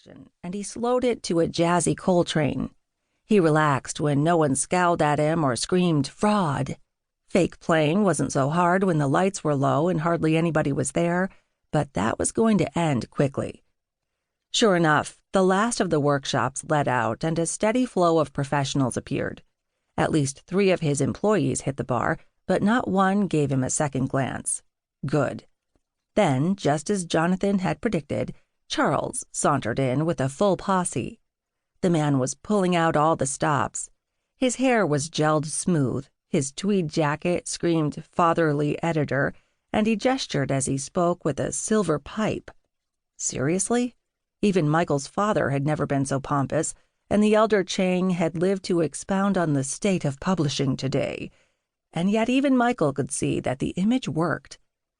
action, and he slowed it to a jazzy Coltrane. He relaxed when no one scowled at him or screamed, "Fraud!" Fake playing wasn't so hard when the lights were low and hardly anybody was there, but that was going to end quickly. Sure enough, the last of the workshops let out and a steady flow of professionals appeared. At least 3 of his employees hit the bar, but not one gave him a second glance. Good. Then, just as Jonathan had predicted, Charles sauntered in with a full posse. The man was pulling out all the stops. His hair was gelled smooth, his tweed jacket screamed fatherly editor, and he gestured as he spoke with a silver pipe. Seriously? Even Michael's father had never been so pompous, and the elder Chang had lived to expound on the state of publishing today. And yet even Michael could see that the image worked.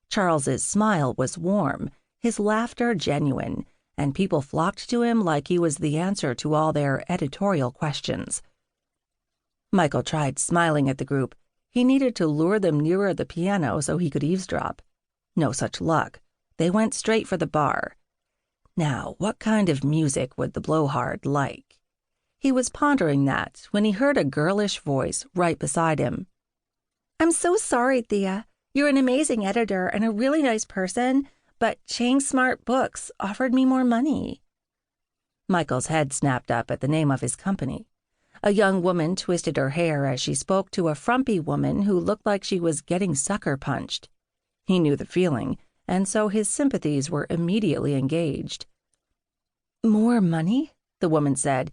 Charles's smile was warm, his laughter genuine, and people flocked to him like he was the answer to all their editorial questions. Michael tried smiling at the group. He needed to lure them nearer the piano so he could eavesdrop. No such luck. They went straight for the bar. Now, what kind of music would the blowhard like? He was pondering that when he heard a girlish voice right beside him. "I'm so sorry, Thea. You're an amazing editor and a really nice person, but Chang Smart Books offered me more money." Michael's head snapped up at the name of his company. A young woman twisted her hair as she spoke to a frumpy woman who looked like she was getting sucker punched. He knew the feeling, and so his sympathies were immediately engaged. "More money?" the woman said.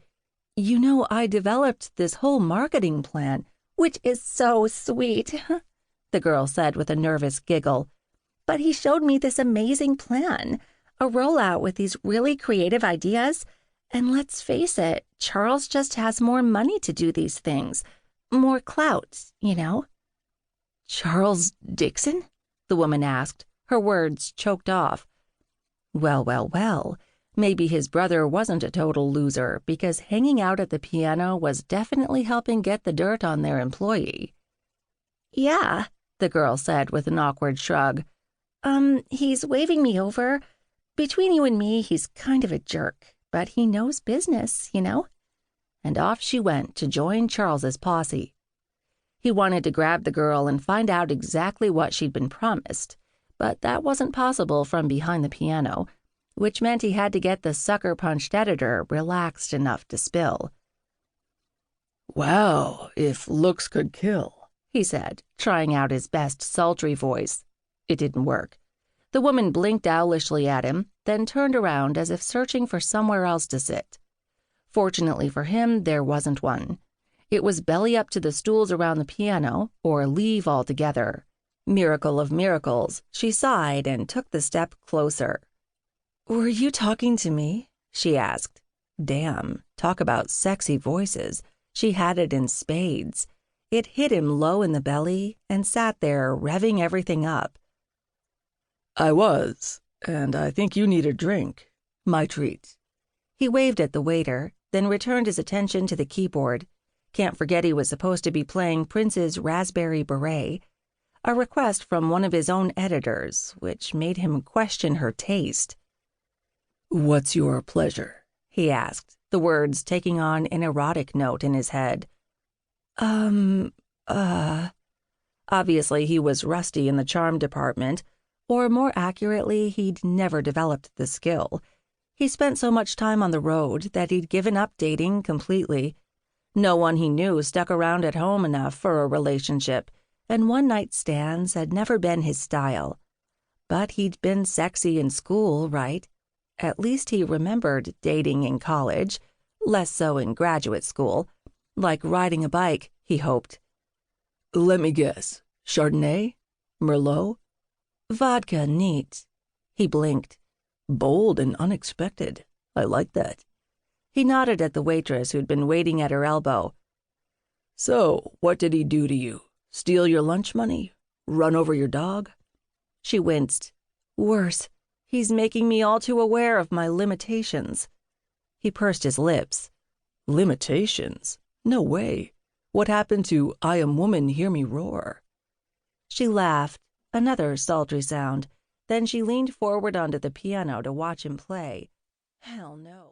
"You know, I developed this whole marketing plan." "Which is so sweet," the girl said with a nervous giggle. "But he showed me this amazing plan, a rollout with these really creative ideas. And let's face it, Charles just has more money to do these things. More clout, you know." "Charles Dixon?" the woman asked, her words choked off. Well, maybe his brother wasn't a total loser because hanging out at the piano was definitely helping get the dirt on their employee. "Yeah," the girl said with an awkward shrug. He's waving me over. Between you and me, he's kind of a jerk, but he knows business, you know." And off she went to join Charles's posse. He wanted to grab the girl and find out exactly what she'd been promised, but that wasn't possible from behind the piano, which meant he had to get the sucker-punched editor relaxed enough to spill. "Wow, if looks could kill," he said, trying out his best sultry voice. It didn't work. The woman blinked owlishly at him, then turned around as if searching for somewhere else to sit. Fortunately for him, there wasn't one. It was belly up to the stools around the piano, or leave altogether. Miracle of miracles, she sighed and took the step closer. "Were you talking to me?" she asked. Damn, talk about sexy voices. She had it in spades. It hit him low in the belly and sat there, revving everything up. "I was, and I think you need a drink. My treat." He waved at the waiter, then returned his attention to the keyboard. Can't forget he was supposed to be playing Prince's Raspberry Beret, a request from one of his own editors, which made him question her taste. "What's your pleasure?" he asked, the words taking on an erotic note in his head. Obviously he was rusty in the charm department, or more accurately, he'd never developed the skill. He spent so much time on the road that he'd given up dating completely. No one he knew stuck around at home enough for a relationship, and one-night stands had never been his style. But he'd been sexy in school, right? At least he remembered dating in college, less so in graduate school. Like riding a bike, he hoped. "Let me guess. Chardonnay? Merlot?" "Vodka, neat." He blinked. "Bold and unexpected. I like that." He nodded at the waitress who'd been waiting at her elbow. "So, what did he do to you? Steal your lunch money? Run over your dog?" She winced. "Worse. He's making me all too aware of my limitations." He pursed his lips. "Limitations? No way. What happened to 'I am woman, hear me roar'?" She laughed, another sultry sound. Then she leaned forward onto the piano to watch him play. Hell no.